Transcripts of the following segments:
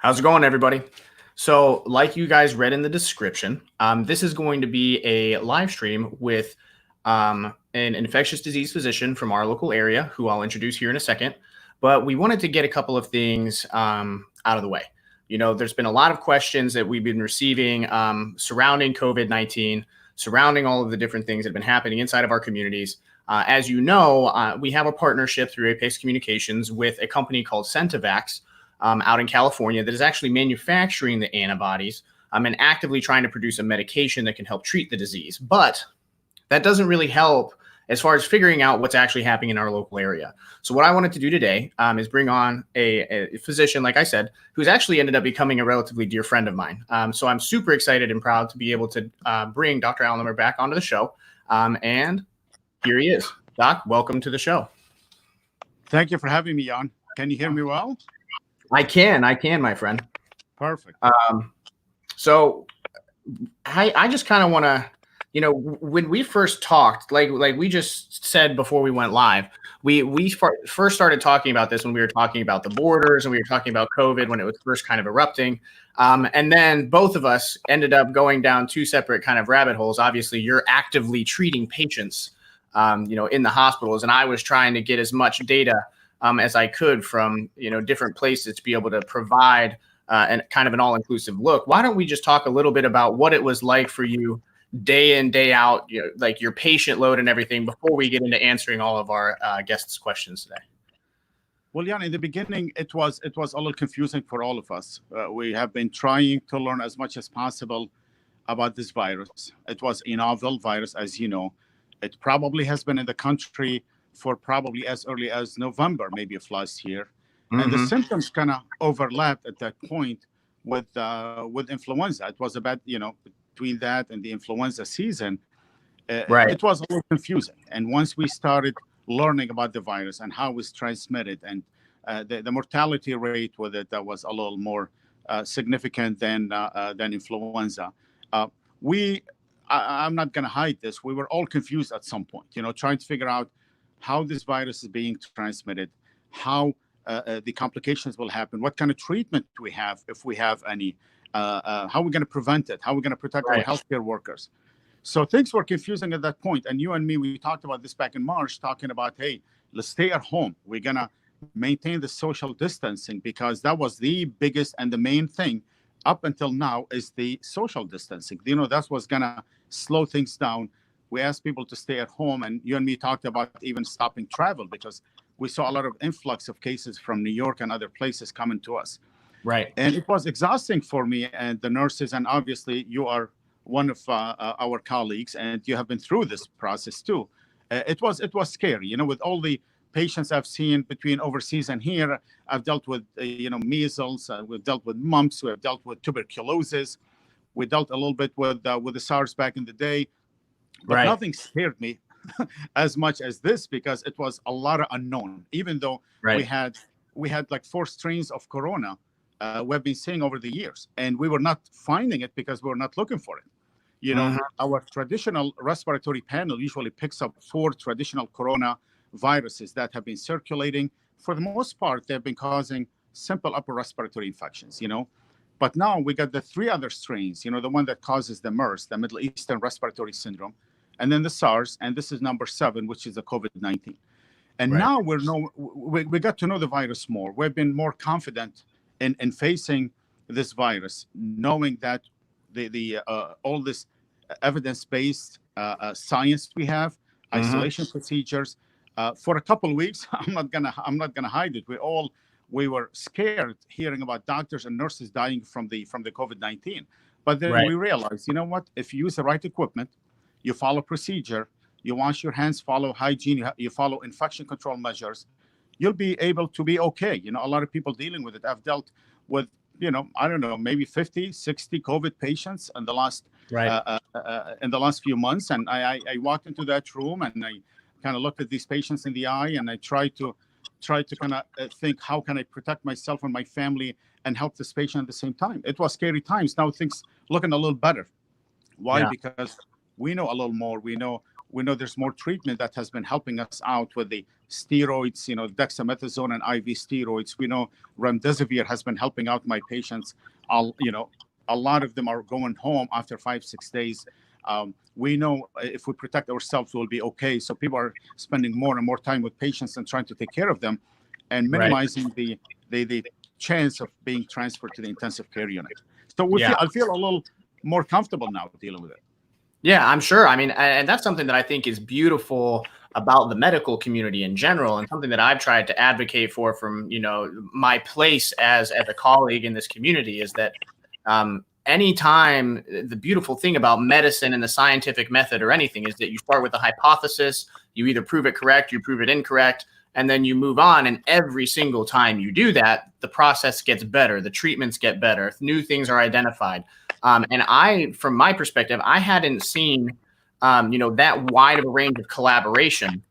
How's it going, everybody? So, like you guys read in the description, this is going to be a live stream with an infectious disease physician from our local area, who I'll introduce here in a second. But we wanted to get a couple of things out of the way. You know, there's been a lot of questions that we've been receiving surrounding COVID-19, surrounding all of the different things that have been happening inside of our communities. As you know, we have a partnership through Apex Communications with a company called Centavax, out in California, that is actually manufacturing the antibodies and actively trying to produce a medication that can help treat the disease. But that doesn't really help as far as figuring out what's actually happening in our local area. So what I wanted to do today is bring on a physician, like I said, who's actually ended up becoming a relatively dear friend of mine. So I'm super excited and proud to be able to bring Dr. Nemr back onto the show. And here he is. Doc, welcome to the show. Thank you for having me on. Can you hear me well? I can, my friend. Perfect. So I just kind of want to, you know, when we first talked, like we just said before we went live, we first started talking about this when we were talking about the borders and we were talking about COVID when it was first kind of erupting. And then both of us ended up going down two separate kind of rabbit holes. Obviously, you're actively treating patients, you know, in the hospitals, and I was trying to get as much data as I could from, you know, different places to be able to provide an kind of an all-inclusive look. Why don't we just talk a little bit about what it was like for you day in, day out, you know, like your patient load and everything, before we get into answering all of our guests' questions today? Well, yeah, in the beginning, it was a little confusing for all of us. We have been trying to learn as much as possible about this virus. It was a novel virus, as you know. It probably has been in the country for probably as early as November, maybe of last year. Mm-hmm. And the symptoms kind of overlapped at that point with influenza. It was about, you know, between that and the influenza season, right. It was a little confusing. And once we started learning about the virus and how it's transmitted and the mortality rate with it, that was a little more significant than influenza. I'm not going to hide this. We were all confused at some point, you know, trying to figure out how this virus is being transmitted, how the complications will happen, what kind of treatment we have if we have any, how we're going to prevent it, how we're going to protect our healthcare workers. So things were confusing at that point. And you and me, we talked about this back in March, talking about, hey, let's stay at home. We're going to maintain the social distancing, because that was the biggest and the main thing up until now is the social distancing. You know, that's what's going to slow things down. We asked people to stay at home, and you and me talked about even stopping travel, because we saw a lot of influx of cases from New York and other places coming to us. Right. And it was exhausting for me and the nurses. And obviously, you are one of our colleagues, and you have been through this process too. It was scary, you know, with all the patients I've seen between overseas and here. I've dealt with, you know, measles. We've dealt with mumps. We've dealt with tuberculosis. We dealt a little bit with the SARS back in the day. But nothing scared me as much as this, because it was a lot of unknown. Even though we had like 4 strains of corona we've been seeing over the years, and we were not finding it because we were not looking for it. You know, our traditional respiratory panel usually picks up 4 traditional corona viruses that have been circulating. For the most part, they've been causing simple upper respiratory infections, you know. But now we got the 3 other strains, you know, the one that causes the MERS, the Middle Eastern Respiratory Syndrome, and then the SARS, and this is number 7, which is the COVID-19. And now we got to know the virus more. We've been more confident in facing this virus, knowing that the all this evidence-based science we have, isolation procedures. For a couple of weeks, I'm not gonna hide it. We were scared hearing about doctors and nurses dying from the COVID-19. But then we realized, you know what? If you use the right equipment, you follow procedure, you wash your hands, follow hygiene, you follow infection control measures, you'll be able to be okay. You know, a lot of people dealing with it. I've dealt with, you know, I don't know, maybe 50, 60 COVID patients in the last few months. And I walked into that room and I kind of looked at these patients in the eye, and I tried to kind of think, how can I protect myself and my family and help this patient at the same time? It was scary times. Now things looking a little better. Why? Because we know a little more. We know We know there's more treatment that has been helping us out with the steroids, dexamethasone and IV steroids. We know remdesivir has been helping out my patients. A lot of them are going home after 5-6 days. We know if we protect ourselves, we'll be okay. So people are spending more and more time with patients and trying to take care of them, and minimizing the chance of being transferred to the intensive care unit. So I feel a little more comfortable now dealing with it. Yeah, I'm sure. I mean, and that's something that I think is beautiful about the medical community in general, and something that I've tried to advocate for from, my place as a colleague in this community, is that anytime, the beautiful thing about medicine and the scientific method or anything is that you start with a hypothesis, you either prove it correct, you prove it incorrect, and then you move on. And every single time you do that, the process gets better, the treatments get better, new things are identified. And from my perspective, I hadn't seen, that wide of a range of collaboration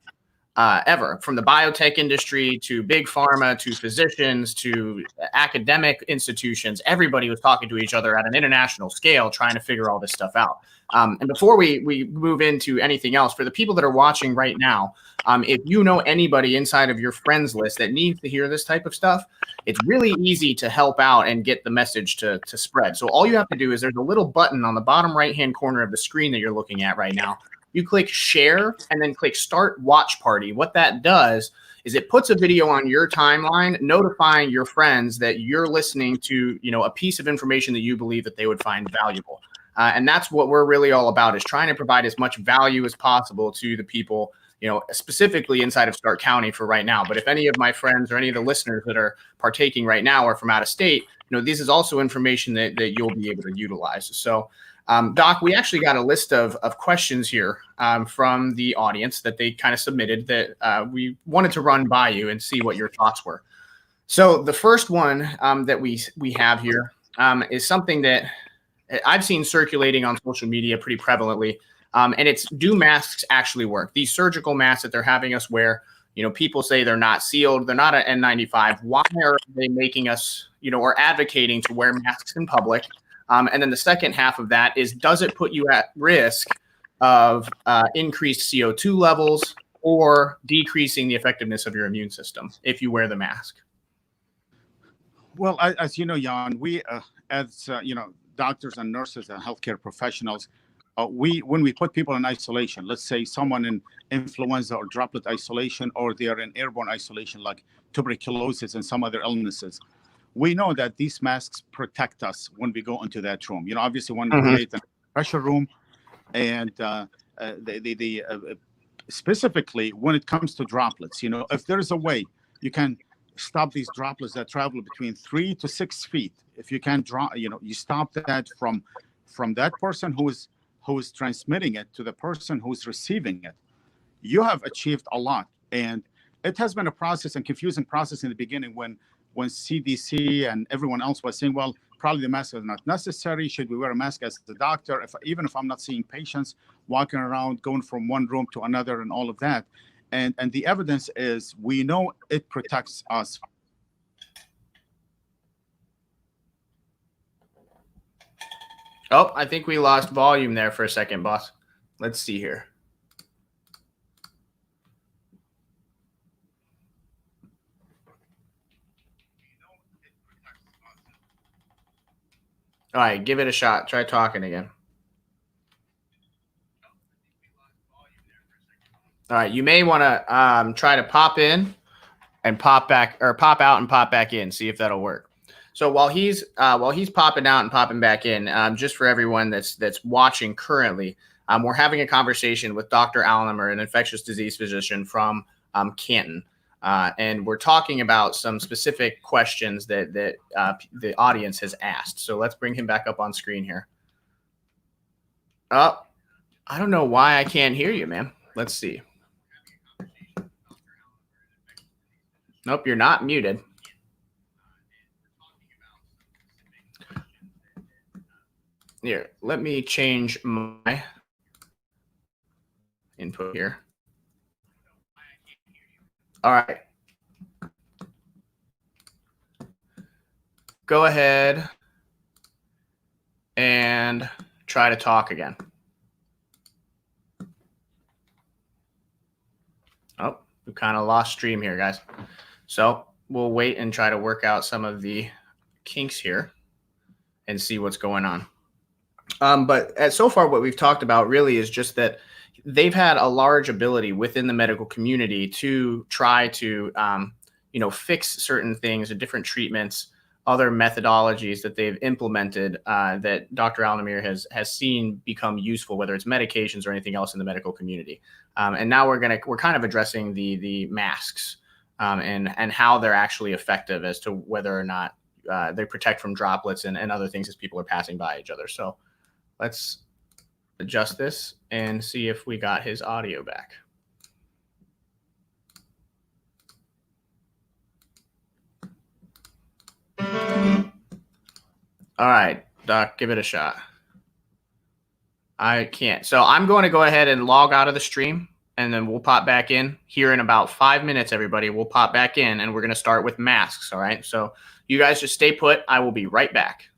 ever, from the biotech industry to big pharma to physicians to academic institutions. Everybody was talking to each other at an international scale, trying to figure all this stuff out. And before we move into anything else, for the people that are watching right now, if you know anybody inside of your friends list that needs to hear this type of stuff, it's really easy to help out and get the message to spread. So all you have to do is, there's a little button on the bottom right-hand corner of the screen that you're looking at right now. You click share and then click start watch party. What that does is it puts a video on your timeline, notifying your friends that you're listening to, a piece of information that you believe that they would find valuable. And that's what we're really all about, is trying to provide as much value as possible to the people, specifically inside of Stark County for right now. But if any of my friends or any of the listeners that are partaking right now are from out of state, this is also information that you'll be able to utilize. So, Doc, we actually got a list of questions here from the audience that they kind of submitted that we wanted to run by you and see what your thoughts were. So the first one that we have here is something that I've seen circulating on social media pretty prevalently. And it's, do masks actually work? These surgical masks that they're having us wear, people say they're not sealed, they're not an N95. Why are they making us, or advocating to wear masks in public? And then the second half of that is, does it put you at risk of increased CO2 levels or decreasing the effectiveness of your immune system if you wear the mask? Well, as you know, Jan, we, as doctors and nurses and healthcare professionals, when we put people in isolation, let's say someone in influenza or droplet isolation, or they are in airborne isolation like tuberculosis and some other illnesses, we know that these masks protect us when we go into that room. Obviously, when we create a pressure room, and specifically when it comes to droplets, if there is a way you can stop these droplets that travel between 3 to 6 feet, if you can you stop that from that person who is transmitting it to the person who's receiving it, you have achieved a lot. And it has been a process, and confusing process in the beginning, when CDC and everyone else was saying, well, probably the mask is not necessary. Should we wear a mask as the doctor, even if I'm not seeing patients, walking around, going from one room to another, and all of that? And the evidence is, we know it protects us. Oh, I think we lost volume there for a second, boss. Let's see here. All right, give it a shot. Try talking again. All right, you may want to try to pop in and pop back, or pop out and pop back in. See if that'll work. So while he's popping out and popping back in, just for everyone that's watching currently, we're having a conversation with Dr. Nemr, an infectious disease physician from Canton. And we're talking about some specific questions that the audience has asked. So let's bring him back up on screen here. Oh, I don't know why I can't hear you, man. Let's see. Nope, you're not muted. Here, let me change my input here. All right. Go ahead and try to talk again. We kind of lost stream here, guys. So we'll wait and try to work out some of the kinks here and see what's going on. But so far, what we've talked about really is just that they've had a large ability within the medical community to try to, fix certain things or different treatments, other methodologies that they've implemented that Dr. Al-Nemr has seen become useful, whether it's medications or anything else in the medical community. And now we're kind of addressing the masks and how they're actually effective as to whether or not they protect from droplets and other things as people are passing by each other. So let's adjust this and see if we got his audio back. All right, Doc, give it a shot. I can't. So I'm going to go ahead and log out of the stream, and then we'll pop back in here in about 5 minutes, everybody. We'll pop back in, and we're going to start with masks, all right? So you guys just stay put. I will be right back.